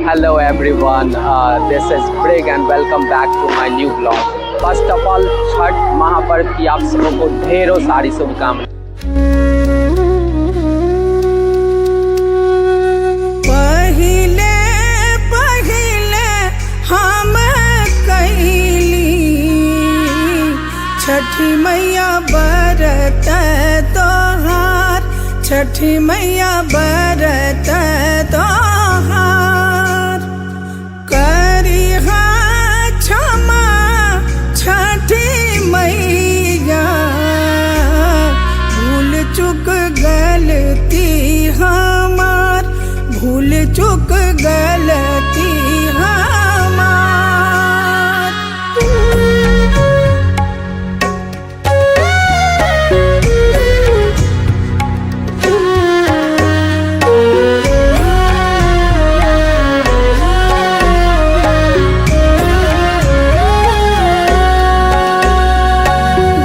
Hello everyone, this is Brig and welcome back to my new vlog. First of all, Chhath महापर्व की आप सबको ढेरों सारी शुभकामनाएं। पहिले पहिले हम कैली छठी मैया बरत तोहार, छठी मैया बरत तोहार। करिहा क्षमा छठी मैया, भूल चुक गलती हमार, भूल चुक गलती हमार।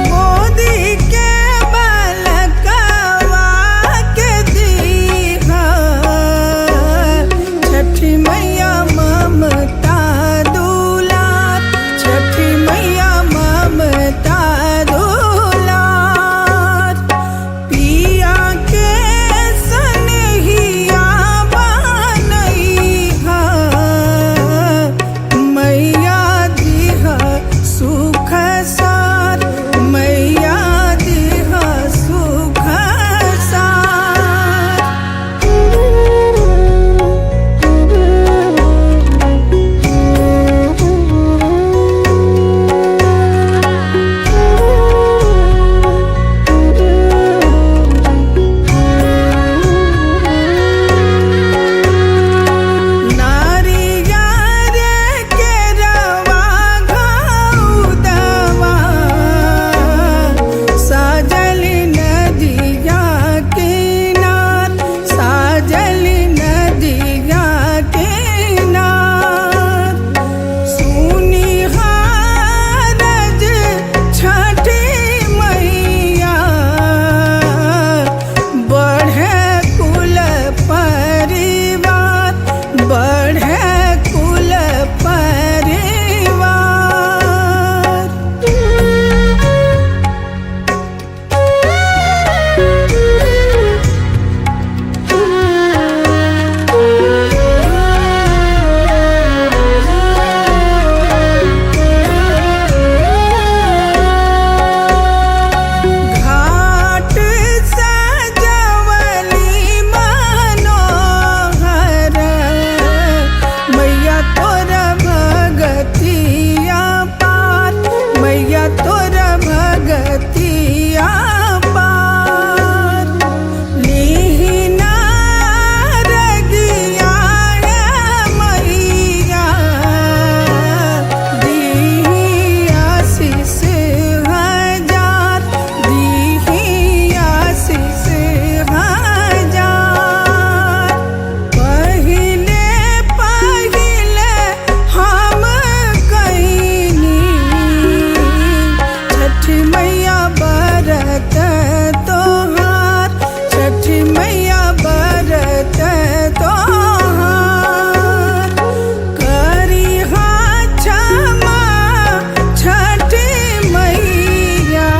गोदी के बलकवा के दीहा, छठी मैया ममता दुलार, छठी मैया ममता दुलार। पिया के सनहिया बनैहा, मैया दिहा सुख सार, मैया दिहा सुख सार। नारियर के रवा घौदवा, साजल नदिया किनार, साजल नदिया किनार। सुनिहा रज छठी मैया, बढ़े कुल परिवार, बढ़े कुल परिवार। घाट सजवली मनोहर, मैया तोर भगतिया पार, मैया तोर भगतिया पार। लीना रगिया मैया, दीही आशीष हजार, दीही आशीष हजार। पहिले पहिले हम कैनी छठी मैया बरत तोहार, छठी मैया बरत तोहार। करिहा क्षमा छठी मैया,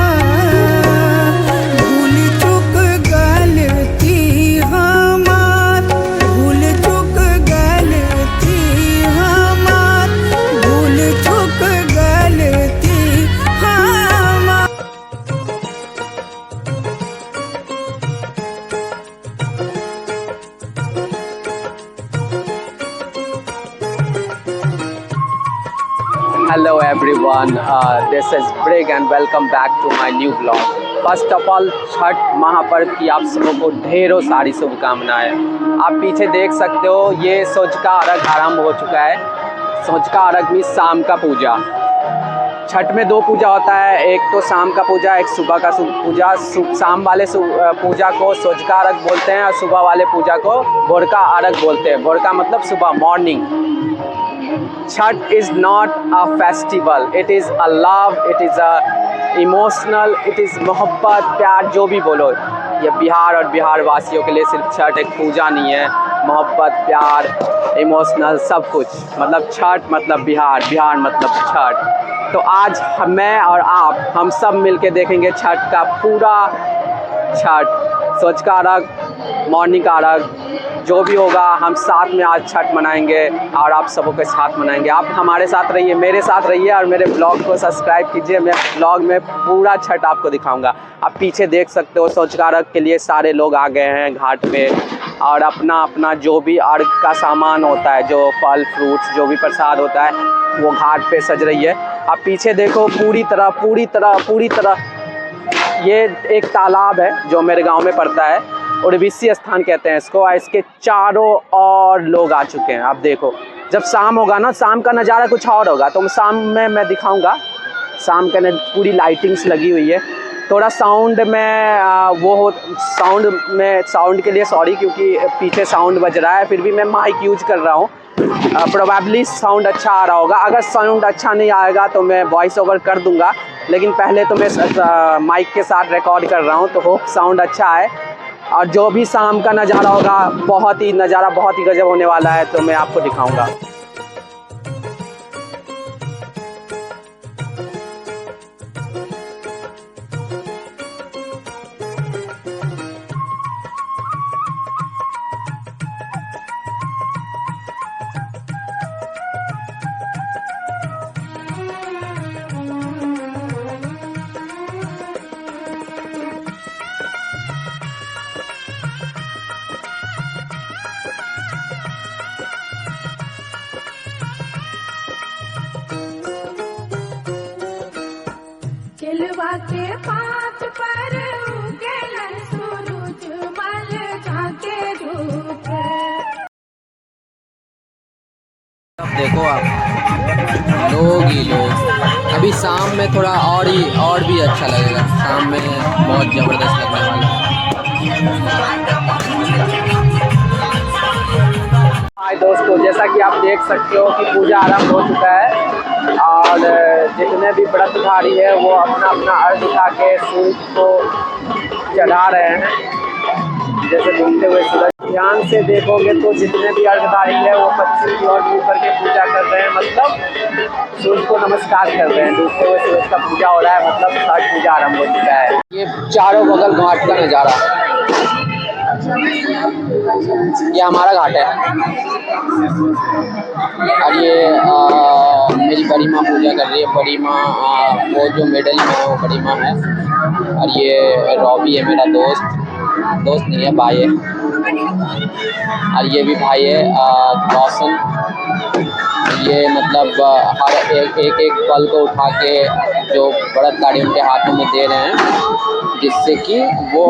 भूल चुक गलती हमार, भूल चुक गलती हमार, भूल चुक गलती हमार। Hello everyone, this is Brig and welcome back to my new vlog. First of all, Chhath महापर्व की आप सबको ढेरों सारी शुभकामनाएं। आप पीछे देख सकते हो, ये सोचका अर्घ आरंभ हो चुका है। सोचका अर्घ में शाम का पूजा। छठ में दो पूजा होता है, एक तो शाम का पूजा, एक सुबह का पूजा। शाम वाले पूजा को सोचका अर्घ बोलते हैं और सुबह वाले पूजा को भोरका अर्घ बोलते हैं। भोरका मतलब सुबह, morning. Chhat is not a festival, it is a love, it is a emotional, it is मोहब्बत, प्यार, जो भी बोलो। ये बिहार और बिहार वासियों के लिए सिर्फ छठ एक पूजा नहीं है, मोहब्बत, प्यार, इमोशनल सब कुछ। मतलब छठ मतलब बिहार, बिहार मतलब छठ। तो आज मैं और आप हम सब मिलके देखेंगे छठ का पूरा छठ, सोच का अर्घ, मॉर्निंग का अर्घ, जो भी होगा हम साथ में आज छठ मनाएंगे और आप सबों के साथ मनाएंगे। आप हमारे साथ रहिए, मेरे साथ रहिए और मेरे ब्लॉग को सब्सक्राइब कीजिए। मैं ब्लॉग में पूरा छठ आपको दिखाऊंगा। आप पीछे देख सकते हो सोच का अर्घ के लिए सारे लोग आ गए हैं घाट पे और अपना अपना जो भी अर्घ का सामान होता है, जो फल फ्रूट्स जो भी प्रसाद होता है वो घाट पे सज रही है। आप पीछे देखो पूरी तरह ये एक तालाब है जो मेरे गांव में पड़ता है, उर्वशी स्थान कहते हैं इसको। और इसके चारों ओर लोग आ चुके हैं। आप देखो जब शाम होगा ना, शाम का नज़ारा कुछ और होगा, तो शाम में मैं दिखाऊंगा। शाम के पूरी लाइटिंग्स लगी हुई है। थोड़ा साउंड में साउंड के लिए सॉरी, क्योंकि पीछे साउंड बज रहा है। फिर भी मैं माइक यूज कर रहा हूँ, प्रोबेबली साउंड अच्छा आ रहा होगा। अगर साउंड अच्छा नहीं आएगा तो मैं वॉइस ओवर कर दूंगा, लेकिन पहले तो मैं माइक के साथ रिकॉर्ड कर रहा हूँ, तो होप साउंड अच्छा आए। और जो भी शाम का नज़ारा होगा बहुत ही गजब होने वाला है, तो मैं आपको दिखाऊंगा। चिलवा के पात पर उगेलन सूरज मल जाके धूप। देखो आप लोग ही लोग। अभी शाम में थोड़ा और भी अच्छा लगेगा। शाम में बहुत ज़बरदस्त लगने वाला है। हाय दोस्तों, जैसा कि आप देख सकते हो कि पूजा आरंभ हो चुका है और जितने भी व्रतधारी है वो अपना अपना अर्घ उठा के सूर्य को चढ़ा रहे हैं। जैसे डूबते हुए सूरज, ध्यान से देखोगे तो जितने भी अर्घधारी है वो पश्चिम की ओर मुँह करके पूजा कर रहे हैं, मतलब सूर्य को नमस्कार कर रहे हैं। डूबते हुए सूरज का पूजा हो रहा है, मतलब छठ पूजा आरंभ हो चुका है। ये चारों बगल घाट का नज़ारा, ये हमारा घाट है और ये मेरी बड़ी माँ पूजा कर रही है। बड़ी माँ वो जो मिडल में है वो बड़ी माँ है। और ये रॉबी है मेरा दोस्त नहीं है, भाई है। और ये भी भाई है रोशन। ये मतलब हर एक फल को उठा के जो व्रतधारी उनके हाथों में दे रहे हैं, जिससे कि वो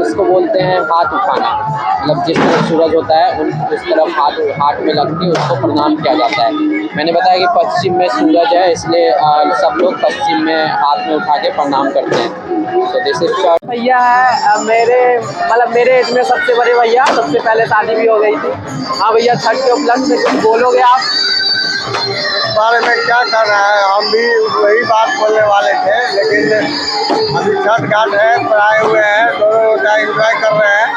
इसको बोलते हैं हाथ उठाना। मतलब जिस तरफ सूरज होता है उस तरफ हाथ में लग के उसको प्रणाम किया जाता है। मैंने बताया कि पश्चिम में सूरज है, इसलिए सब लोग पश्चिम में हाथ में उठा के प्रणाम करते हैं। तो दिस इज छठ। भैया है मेरे एज में सबसे बड़े भैया, सबसे पहले शादी भी हो गई थी। हाँ भैया, छठ के उपलक्ष्य में कुछ बोलोगे आप? बारे में क्या कर रहा है, हम भी वही बात बोलने वाले थे, लेकिन अभी छठ घाट है पर आए हुए हैं, दोनों का एंजॉय कर रहे हैं।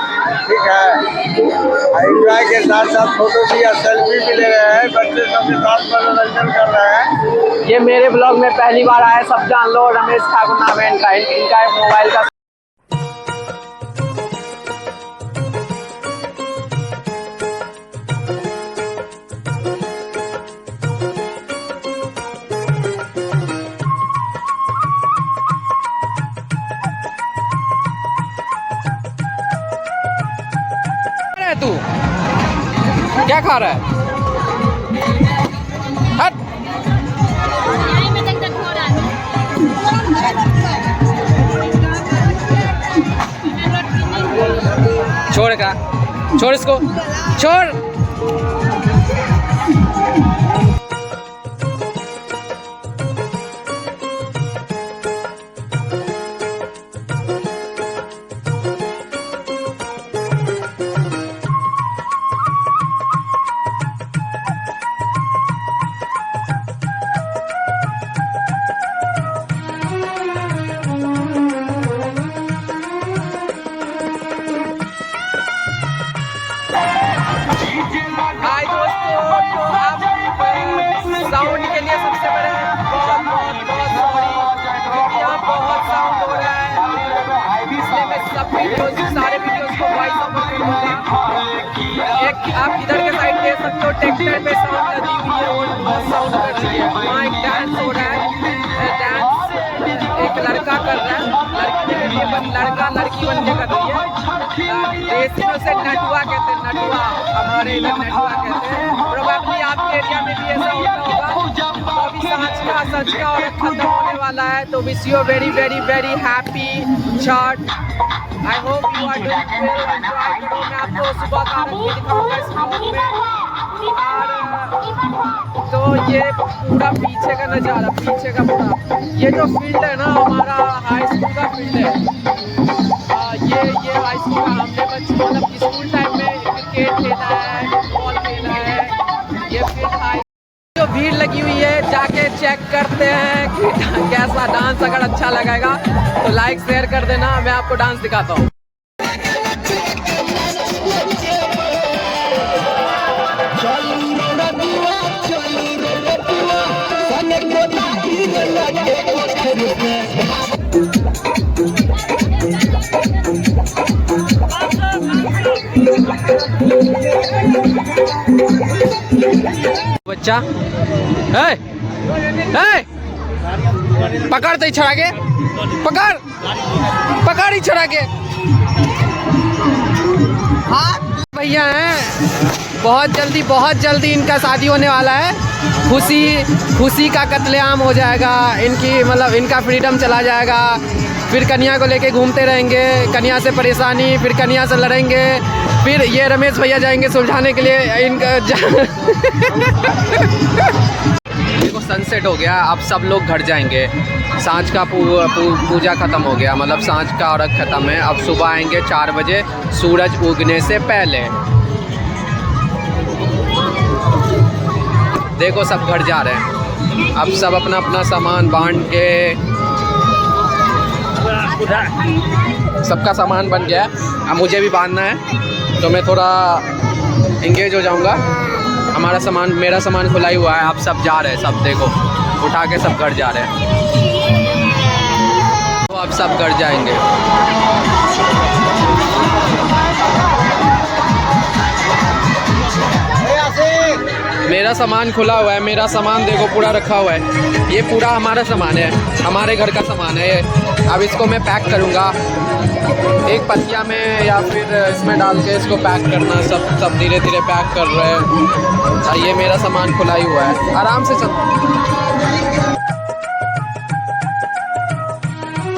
ठीक है, एंजॉय के साथ साथ फोटो भी और सेल्फी भी ले रहे हैं, बच्चे सबके साथ मनोरंजन कर रहे हैं। ये मेरे ब्लॉग में पहली बार आए, सब जान लो, रमेश ठाकुर नाम है इनका मोबाइल का। तू क्या खा रहा है? हट। छोड़ इसको, छोड़। सारे वीडियोस को वॉइस ओवर कर दूंगा। एक आप इधर के साइड देख सकते हो ट्रैक्टर पे साउंड लगी हुई है और बहुत साउंड कर रही है। वहाँ एक डांस हो रहा है, डांस एक लड़का कर रहा है, लड़का लड़की बन के कर रही है। देसी में से नटुआ कहते हैं, नटुआ हमारे इधर नटुआ कहते हैं। प्रोबेबली आपके एरिया में भी ऐसा होता होगा। तो अभी सांझ का और खत्म होने वाला है, तो wish you very very very happy Chhath. I hope you are doing well, enjoy करो। मैं आपको सुबह का आरती दिखाऊंगा इस ब्लॉग में। और तो ये पूरा पीछे का नज़ारा, पीछे का पूरा ये जो फील्ड है ना, हमारा हाई स्कूल का फील्ड है। ये हाई स्कूल का हमने मतलब स्कूल टाइम में क्रिकेट खेला है, फुटबॉल खेला है। ये फील्ड हाई जो भीड़ लगी हुई है, जाके चेक करते हैं कि कैसा डांस। अगर अच्छा लगेगा तो लाइक शेयर कर देना। मैं आपको डांस दिखाता हूँ। बच्चा पकड़ तो छड़ा के, पकड़ ही छड़ा के। भैया हैं, बहुत जल्दी इनका शादी होने वाला है। खुशी का कत्लेआम हो जाएगा इनकी, मतलब इनका फ्रीडम चला जाएगा। फिर कन्या को लेके घूमते रहेंगे, कन्या से परेशानी, फिर कन्या से लड़ेंगे, फिर ये रमेश भैया जाएंगे सुलझाने के लिए इनका। देखो सनसेट हो गया, अब सब लोग घर जाएंगे। सांझ का पूजा ख़त्म हो गया, मतलब सांझ का अर्घ ख़त्म है। अब सुबह आएंगे 4 बजे सूरज उगने से पहले। देखो सब घर जा रहे हैं, अब सब अपना अपना सामान बांट के, सबका सामान बन गया। अब मुझे भी बांधना है, तो मैं थोड़ा इंगेज हो जाऊंगा। हमारा सामान, मेरा सामान खुला ही हुआ है। अब सब जा रहे हैं, सब देखो उठा के सब घर जा रहे हैं। तो अब सब घर जाएंगे। मेरा सामान खुला हुआ है, मेरा सामान देखो पूरा रखा हुआ है। ये पूरा हमारा सामान है, हमारे घर का सामान है। अब इसको मैं पैक करूँगा एक पतिया में, या फिर इसमें डाल के इसको पैक करना। सब धीरे धीरे पैक कर रहे हैं। ये मेरा सामान खुला ही हुआ है, आराम से सब।